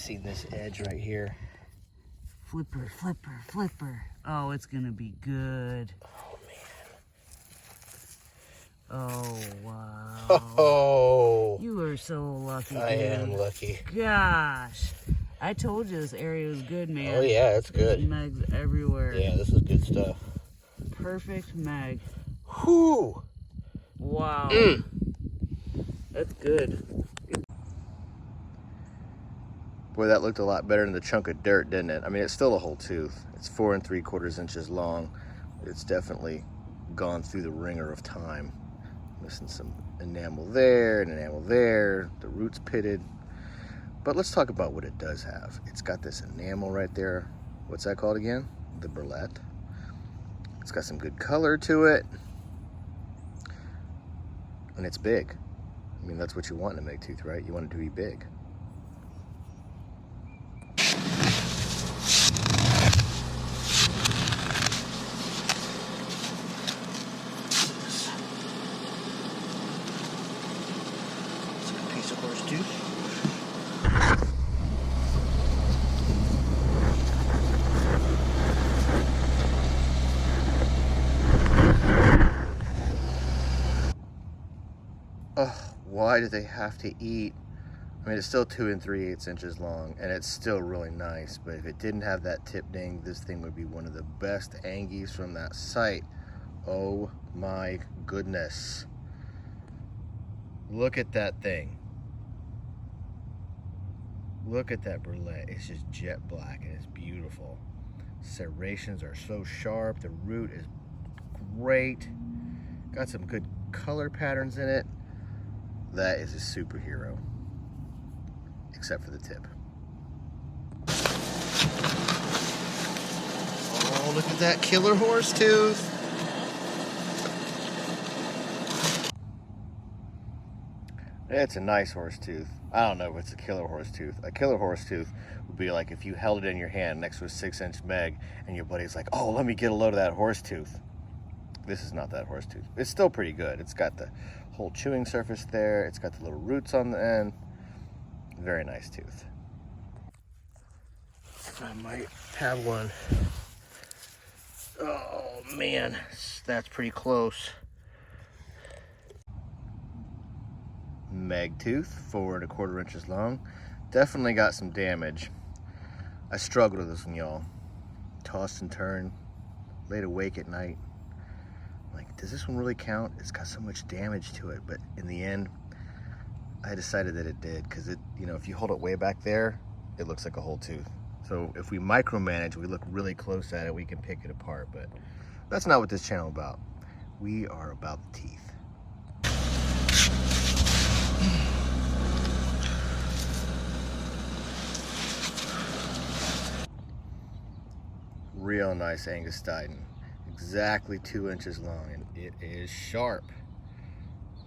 see this edge right here. Flipper, flipper, flipper. Oh, it's gonna be good. Oh man. Oh, wow. Oh. You are so lucky, I dude. am lucky. Gosh. I told you this area was good, man. Oh yeah, it's good. There's megs everywhere. Yeah, this is good stuff. Perfect meg. Whoo! Wow. That's good. Boy, that looked a lot better than the chunk of dirt, didn't it? I mean, it's still a whole tooth. It's 4 3/4 inches long. It's definitely gone through the ringer of time. Missing some enamel there and enamel there. The root's pitted. But let's talk about what it does have. It's got this enamel right there. What's that called again? The burlette. It's got some good color to it. And it's big. I mean, that's what you want in a meg tooth, right? You want it to be big. Why do they have to eat? I mean, it's still 2 3/8 inches long, and it's still really nice, but if it didn't have that tip ding, this thing would be one of the best Angies from that site. Oh my goodness. Look at that thing. Look at that burlette. It's just jet black, and it's beautiful. Serrations are so sharp. The root is great. Got some good color patterns in it. That is a superhero, except for the tip. Oh, look at that killer horse tooth. It's a nice horse tooth. I don't know if it's a killer horse tooth. A killer horse tooth would be like if you held it in your hand next to a 6-inch meg and your buddy's like, oh, let me get a load of that horse tooth. This is not that horse tooth. It's still pretty good. It's got the whole chewing surface there. It's got the little roots on the end. Very nice tooth. I might have one. Oh man, that's pretty close. Meg tooth, 4 1/4 inches long. Definitely got some damage. I struggled with this one, y'all. Tossed and turned, laid awake at night. Like, does this one really count? It's got so much damage to it, but in the end, I decided that it did, because it, you know, if you hold it way back there, it looks like a whole tooth. So if we micromanage, we look really close at it, we can pick it apart, but that's not what this channel is about. We are about the teeth. Real nice Angus Stein. Exactly 2 inches long, and it is sharp.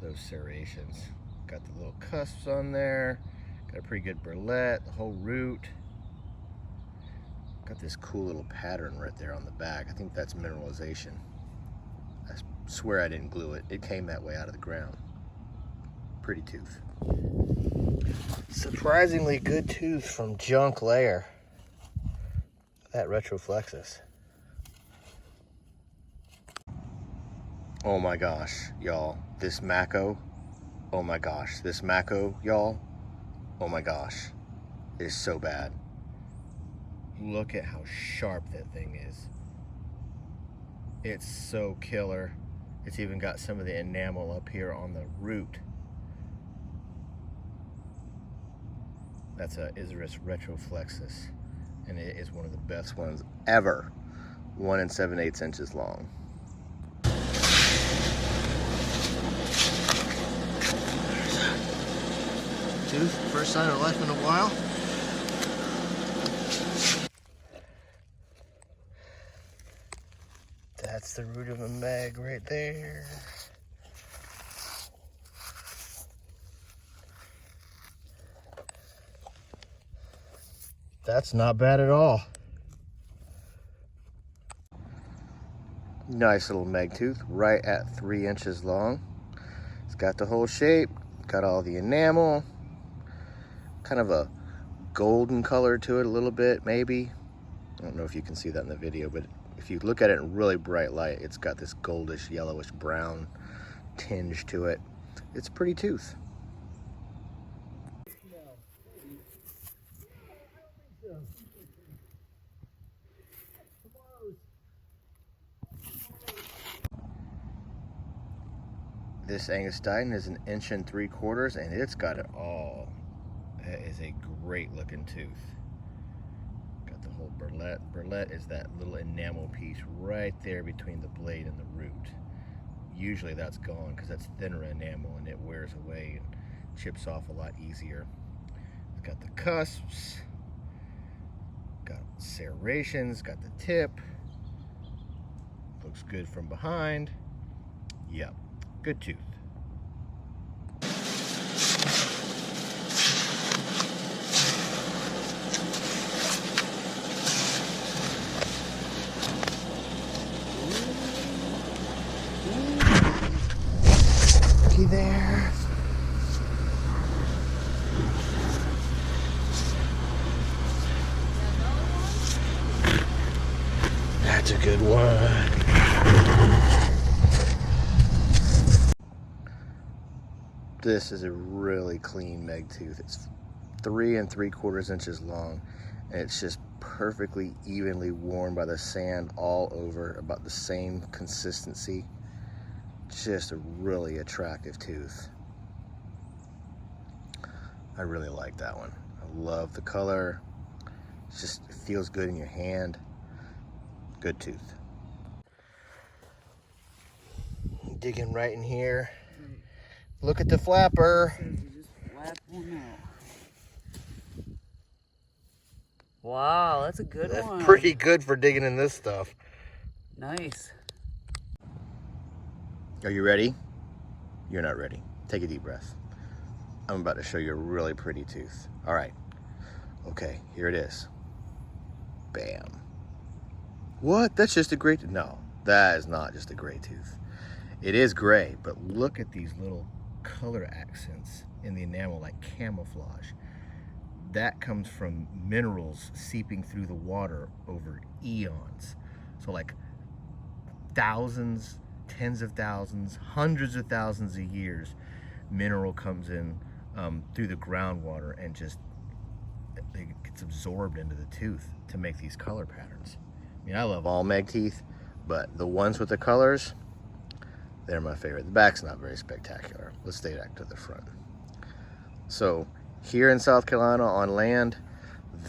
Those serrations. Got the little cusps on there. Got a pretty good burlette, the whole root. Got this cool little pattern right there on the back. I think that's mineralization. I swear I didn't glue it. It came that way out of the ground. Pretty tooth. Surprisingly good tooth from junk layer. That retroflexus. Oh my gosh, y'all, this mako, oh my gosh, this mako, y'all, oh my gosh, is so bad. Look at how sharp that thing is. It's so killer. It's even got some of the enamel up here on the root. That's a Isurus retroflexus, and it is one of the best ones ever. 1 7/8 inches long. Tooth, first sign of life in a while. That's the root of a meg right there. That's not bad at all. Nice little meg tooth, right at 3 inches long. It's got the whole shape, got all the enamel. Kind of a golden color to it a little bit, maybe. I don't know if you can see that in the video, but if you look at it in really bright light, it's got this goldish, yellowish brown tinge to it. It's a pretty tooth. This Angus Dighton is 1 3/4 inches, and it's got it all. That is a great looking tooth. Got the whole burlette. Burlette is that little enamel piece right there between the blade and the root. Usually that's gone because that's thinner enamel and it wears away and chips off a lot easier. It's got the cusps, got serrations, got the tip. Looks good from behind. Yep, good tooth. There. That's a good one. This is a really clean Meg tooth. It's 3 3/4 inches long, and it's just perfectly evenly worn by the sand all over, about the same consistency. Just a really attractive tooth. I really like that one. I love the color. It feels good in your hand. Good tooth. Digging right in here. Look at the flapper. Just flap one out. Wow, that's a good one. That's pretty good for digging in this stuff. Nice. Are you ready? You're not ready. Take a deep breath. I'm about to show you a really pretty tooth. All right. Okay, here it is. Bam. What? That's just a gray tooth? No, that is not just a gray tooth. It is gray, but look at these little color accents in the enamel, like camouflage. That comes from minerals seeping through the water over eons. So like thousands, tens of thousands, hundreds of thousands of years, mineral comes in through the groundwater and just it gets absorbed into the tooth to make these color patterns. I mean, I love all Meg teeth, but the ones with the colors, they're my favorite. The back's not very spectacular. Let's stay back to the front. So here in South Carolina on land,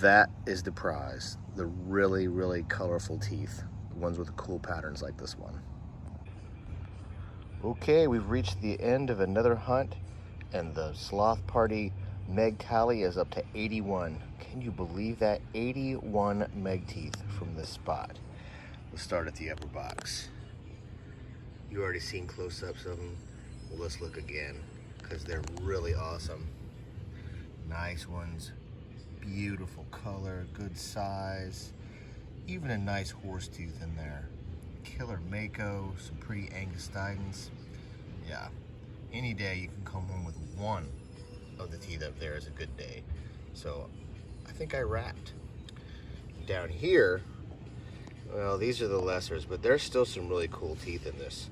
that is the prize. The really, really colorful teeth. The ones with the cool patterns like this one. Okay, we've reached the end of another hunt, and the sloth party Meg tally is up to 81. Can you believe that? 81 Meg teeth from this spot. Let's start at the upper box. You already seen close-ups of them. Well, let's look again, because they're really awesome. Nice ones, beautiful color, good size, even a nice horse tooth in there. Killer mako, some pretty Angus Dighton's. Yeah, any day you can come home with one of the teeth up there is a good day. So I think I wrapped. Down here, well, these are the lessers, but there's still some really cool teeth in this.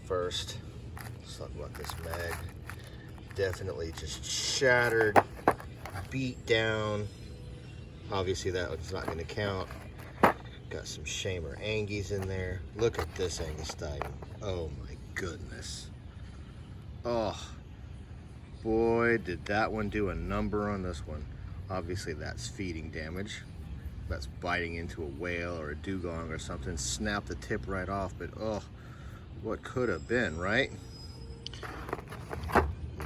First, let's talk about this Meg. Definitely just shattered, beat down. Obviously that one's not going to count. Got some Shamer Angies in there. Look at this Angus Dighton. Oh my goodness. Oh, boy, did that one do a number on this one. Obviously that's feeding damage. That's biting into a whale or a dugong or something. Snap the tip right off, but oh, what could have been, right?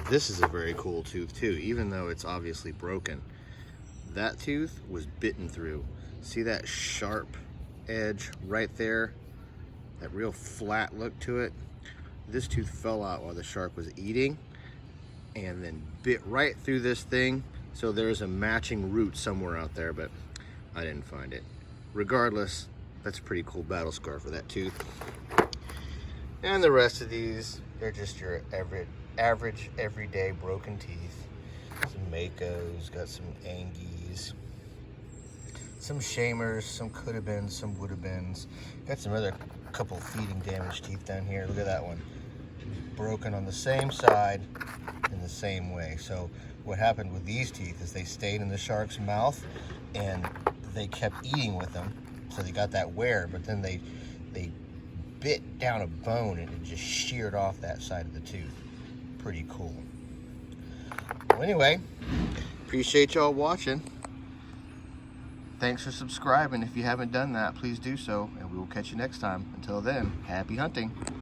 This is a very cool tooth too, even though it's obviously broken. That tooth was bitten through. See that sharp edge right there? That real flat look to it? This tooth fell out while the shark was eating and then bit right through this thing. So there's a matching root somewhere out there, but I didn't find it. Regardless, that's a pretty cool battle scar for that tooth. And the rest of these, they're just your average, everyday broken teeth. Some makos, got some Angies, some shamers, some could have been, some would have been. Got some other couple feeding damaged teeth down here. Look at that one. Broken on the same side in the same way. So what happened with these teeth is they stayed in the shark's mouth and they kept eating with them. So they got that wear, but then they bit down a bone and it just sheared off that side of the tooth. Pretty cool. Well, anyway, appreciate y'all watching. Thanks for subscribing. If you haven't done that, please do so, and we will catch you next time. Until then, happy hunting.